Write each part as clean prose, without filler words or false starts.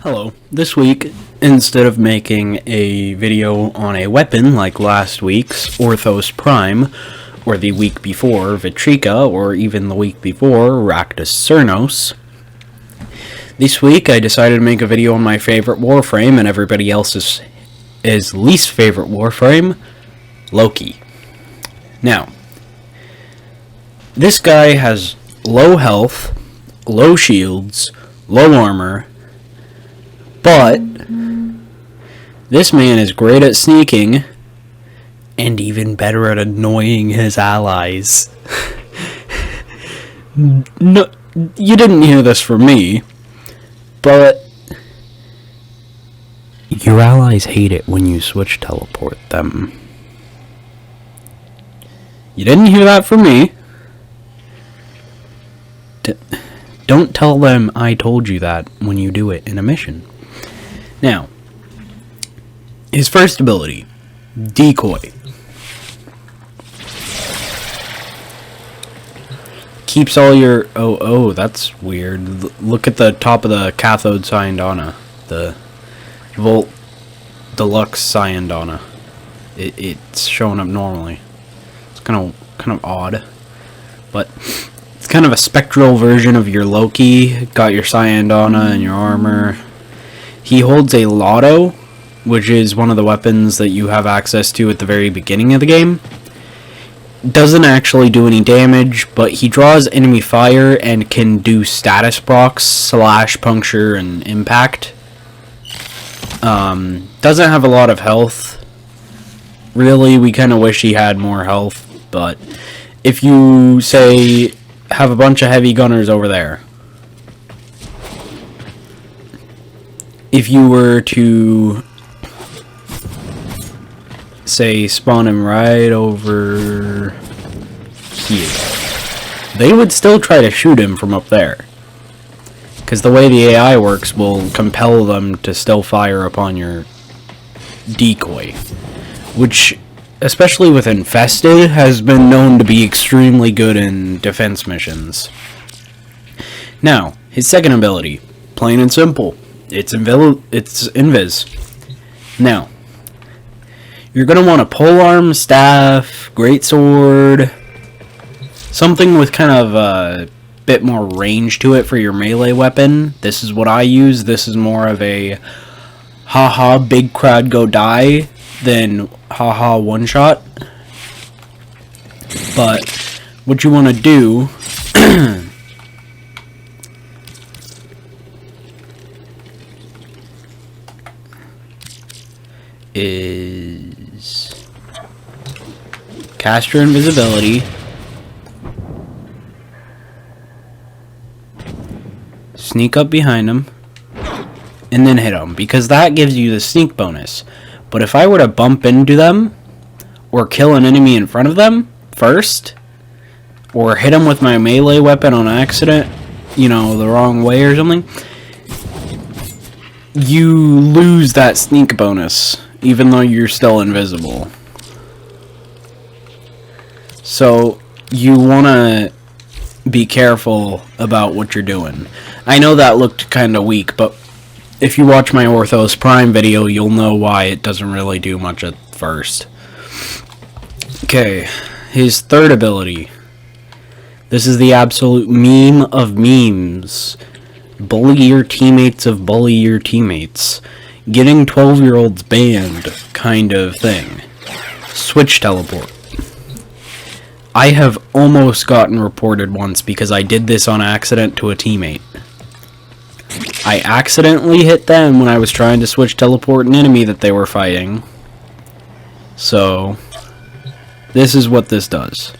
Hello. This week, instead of making a video on a weapon like last week's Orthos Prime, or the week before Vitrica, or even the week before Ractus Cernos, this week I decided to make a video on my favorite Warframe and everybody else's least favorite Warframe, Loki. Now, this guy has low health, low shields, low armor, but this man is great at sneaking and even better at annoying his allies. No, you didn't hear this from me, but your allies hate it when you switch teleport them. You didn't hear that from me. Don't tell them I told you that when you do it in a mission. Now, his first ability, Decoy. Keeps all your... Oh, that's weird. Look at the top of the Cathode Cyandana. The Volt Deluxe Cyandana. It's showing up normally. It's kind of odd. But it's kind of a spectral version of your Loki. Got your Cyandana and your armor. He holds a Lotto, which is one of the weapons that you have access to at the very beginning of the game. Doesn't actually do any damage, but he draws enemy fire and can do status procs, slash, puncture, and impact. Doesn't have a lot of health. Really, we kind of wish he had more health, but if you, say, have a bunch of heavy gunners over there, if you were to, say, spawn him right over here, they would still try to shoot him from up there. Because the way the AI works will compel them to still fire upon your decoy. Which, especially with Infested, has been known to be extremely good in defense missions. Now, his second ability, plain and simple. It's invis. Now, you're going to want a polearm, staff, greatsword, something with kind of a bit more range to it for your melee weapon. This is what I use. This is more of a haha big crowd go die than haha one shot. But what you want to do is cast your invisibility, sneak up behind him, and then hit him, because that gives you the sneak bonus. But if I were to bump into them, or kill an enemy in front of them first, or hit him with my melee weapon on accident, you know, the wrong way or something, you lose that sneak bonus, even though you're still invisible. So, you want to be careful about what you're doing. I know that looked kind of weak, but if you watch my Orthos Prime video, you'll know why it doesn't really do much at first. Okay, his third ability. This is the absolute meme of memes. Bully your teammates of bully your teammates. Getting 12-year-olds banned kind of thing. Switch teleport. I have almost gotten reported once because I did this on accident to a teammate. I accidentally hit them when I was trying to switch teleport an enemy that they were fighting. So, this is what this does.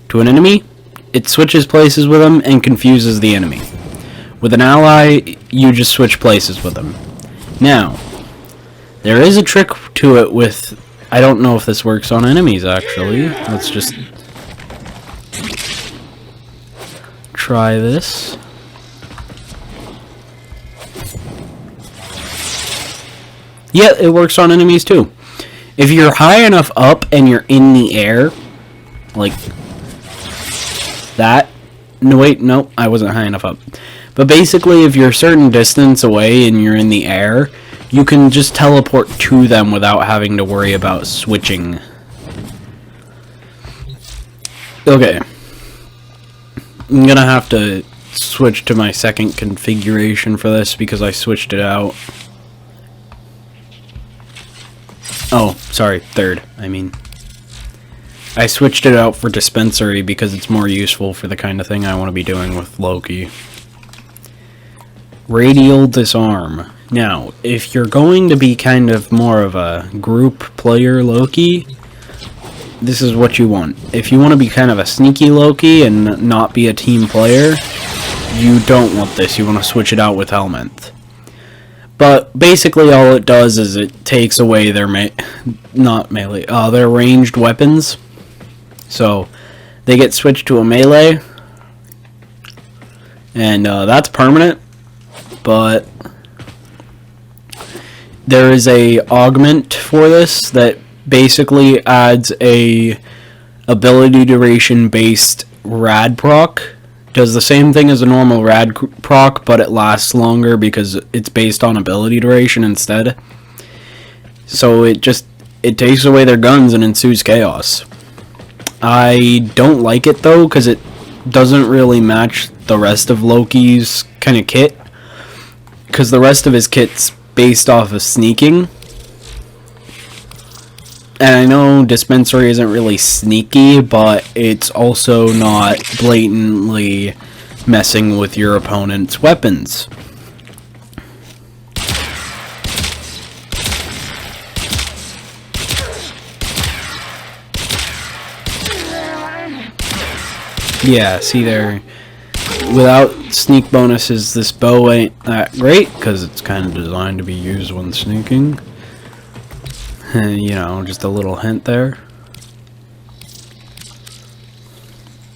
To an enemy, it switches places with them and confuses the enemy. With an ally, you just switch places with them. Now, there is a trick to it with... I don't know if this works on enemies, actually. Let's just try this. Yeah, it works on enemies, too. If you're high enough up and you're in the air, like that, No, wait, no, I wasn't high enough up. But basically, if you're a certain distance away and you're in the air, you can just teleport to them without having to worry about switching. Okay. I'm gonna have to switch to my second configuration for this because I switched it out. Oh, sorry, third, I mean. I switched it out for dispensary because it's more useful for the kind of thing I want to be doing with Loki. Radial disarm. Now, if you're going to be kind of more of a group player Loki, this is what you want. If you want to be kind of a sneaky Loki and not be a team player, you don't want this. You want to switch it out with helmet. But basically all it does is it takes away their their ranged weapons. So they get switched to a melee, and that's permanent. But there is a augment for this that basically adds a ability duration based rad proc. Does the same thing as a normal rad proc, but it lasts longer because it's based on ability duration instead. So it takes away their guns and ensues chaos. I don't like it though because it doesn't really match the rest of Loki's kind of kit, because the rest of his kit's based off of sneaking. And I know dispensary isn't really sneaky, but it's also not blatantly messing with your opponent's weapons. Yeah, see there, without sneak bonuses, this bow ain't that great, because it's kind of designed to be used when sneaking. You know, just a little hint there.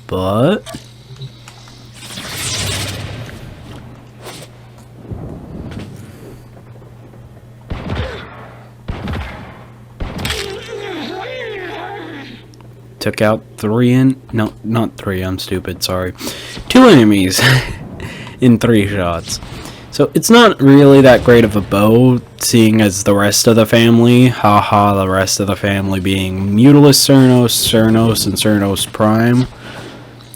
But took out not three, I'm stupid, sorry. 2 enemies in 3 shots. So it's not really that great of a bow, seeing as the rest of the family, the rest of the family being Mutilus Cernos, and Cernos Prime.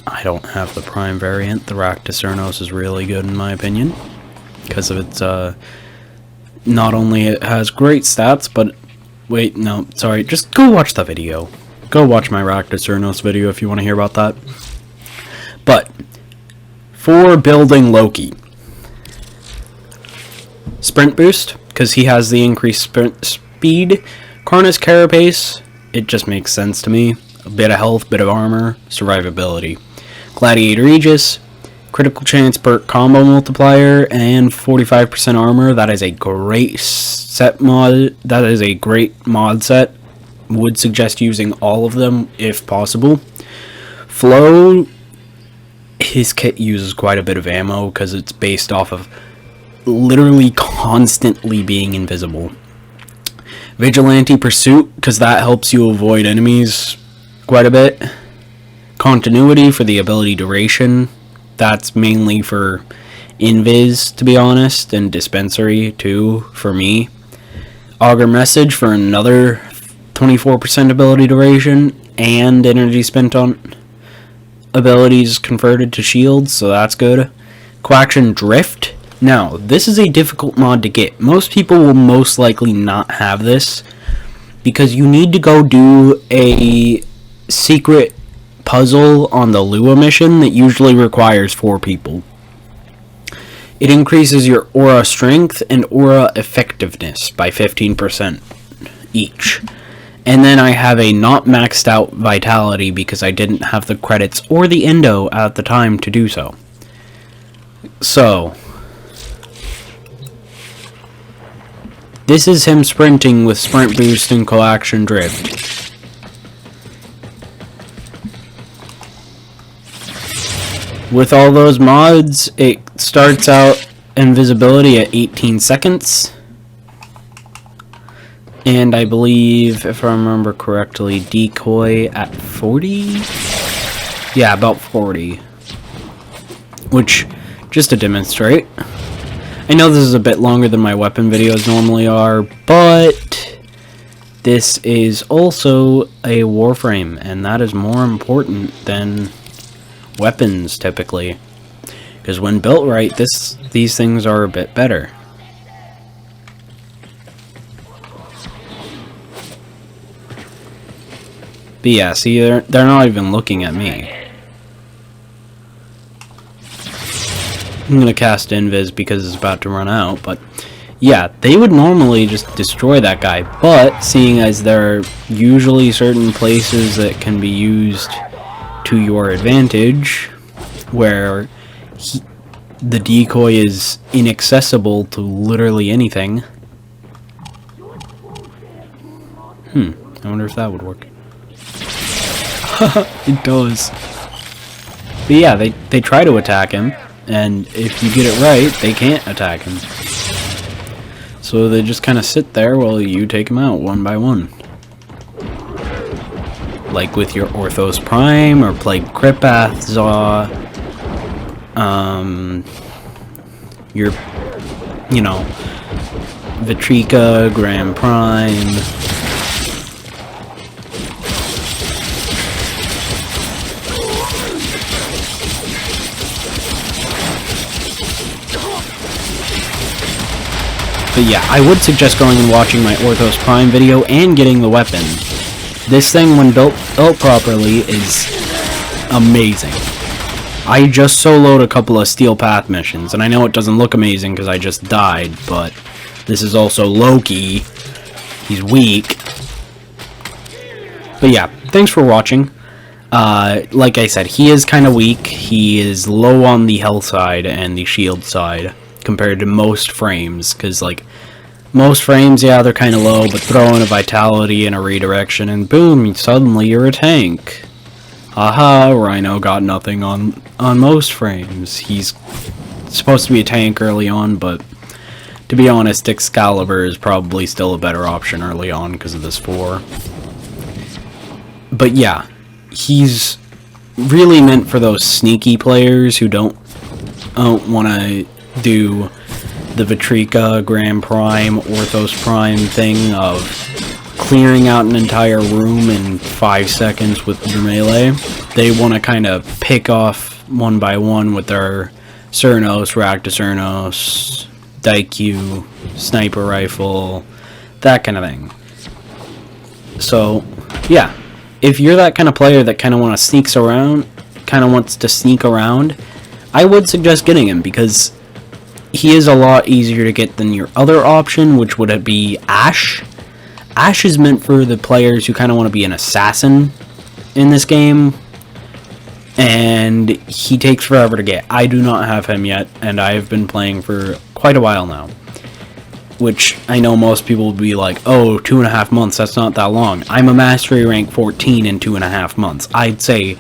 I don't have the Prime variant. The Ractus Cernos is really good in my opinion, because of its, not only it has great stats, but, wait, no, sorry, just go watch the video. Go watch my Ractus Cernos video if you want to hear about that. But, for building Loki, sprint boost, because he has the increased sprint speed. Carnus Carapace, it just makes sense to me. A bit of health, bit of armor, survivability. Gladiator Aegis, critical chance perk combo multiplier, and 45% armor. That is a great set mod. That is a great mod set. Would suggest using all of them if possible. Flow, his kit uses quite a bit of ammo because it's based off of literally constantly being invisible. Vigilante Pursuit, because that helps you avoid enemies quite a bit. Continuity for the ability duration. That's mainly for invis, to be honest, and dispensary too for me. Augur Message for another 24% ability duration, and energy spent on abilities converted to shields, so that's good. Coaction Drift. Now, this is a difficult mod to get. Most people will most likely not have this, because you need to go do a secret puzzle on the Lua mission that usually requires 4 people. It increases your aura strength and aura effectiveness by 15% each. And then I have a not maxed out vitality because I didn't have the credits or the endo at the time to do so. So, this is him sprinting with sprint boost and coaction drift. With all those mods, it starts out invisibility at 18 seconds. And I believe, if I remember correctly, decoy at 40? Yeah, about 40. which, just to demonstrate, I know this is a bit longer than my weapon videos normally are, but this is also a Warframe, and that is more important than weapons typically, because when built right, these things are a bit better. But yeah, see, they're not even looking at me. I'm gonna cast Invis because it's about to run out, but yeah, they would normally just destroy that guy, but seeing as there are usually certain places that can be used to your advantage, where the decoy is inaccessible to literally anything. I wonder if that would work. It does. But yeah, they try to attack him, and if you get it right, they can't attack him. So they just kind of sit there while you take them out one by one. Like with your Orthos Prime or Plague Kripath Zaw. Your, you know, Vitrika, Grand Prime. But yeah, I would suggest going and watching my Orthos Prime video and getting the weapon. This thing, when built properly, is amazing. I just soloed a couple of Steel Path missions, and I know it doesn't look amazing because I just died, but this is also Loki. He's weak. But yeah, thanks for watching. Like I said, he is kind of weak. He is low on the health side and the shield side compared to most frames, because like most frames, yeah, they're kind of low, but throw in a vitality and a redirection and boom, suddenly you're a tank. Haha, Rhino got nothing on most frames. He's supposed to be a tank early on, but to be honest, Excalibur is probably still a better option early on because of this 4. But yeah, he's really meant for those sneaky players who don't want to do the Vitrika, Grand Prime, Orthos Prime thing of clearing out an entire room in 5 seconds with your melee. They want to kind of pick off one by one with their Cernos, Raktacernos, Daikyu, Sniper Rifle, that kind of thing. So, yeah, if you're that kind of player that kind of wants to sneak around, I would suggest getting him, because he is a lot easier to get than your other option, which would be Ashe. Ashe is meant for the players who kind of want to be an assassin in this game, and he takes forever to get. I do not have him yet, and I have been playing for quite a while now, which I know most people will be like, oh, 2.5 months, that's not that long. I'm a Mastery rank 14 in 2.5 months. I'd say,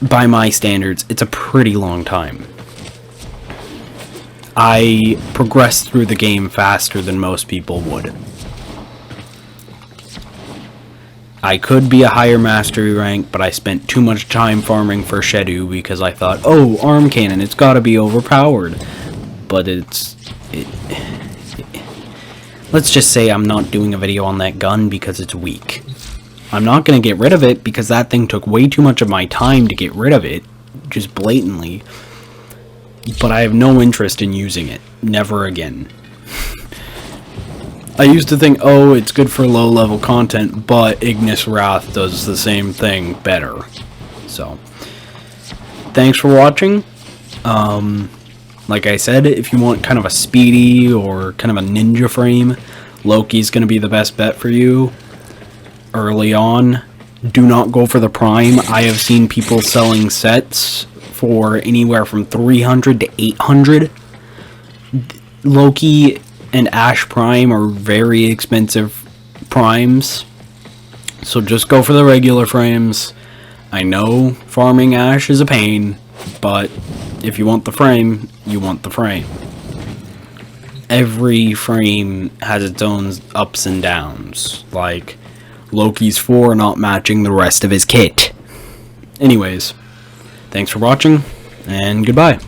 by my standards, it's a pretty long time. I progressed through the game faster than most people would. I could be a higher mastery rank, but I spent too much time farming for Shedu because I thought, oh, arm cannon, it's gotta be overpowered. But let's just say I'm not doing a video on that gun because it's weak. I'm not gonna get rid of it because that thing took way too much of my time to get rid of it, just blatantly. But I have no interest in using it. Never again. I used to think, oh, it's good for low-level content, but Ignis Wrath does the same thing better. So, thanks for watching. Like I said, if you want kind of a speedy or kind of a ninja frame, Loki's going to be the best bet for you early on. Do not go for the Prime. I have seen people selling sets for anywhere from 300 to 800. Loki and Ashe Prime are very expensive primes, so just go for the regular frames. I know farming Ashe is a pain, but if you want the frame, you want the frame. Every frame has its own ups and downs, like Loki's 4 not matching the rest of his kit. Anyways, thanks for watching. and goodbye.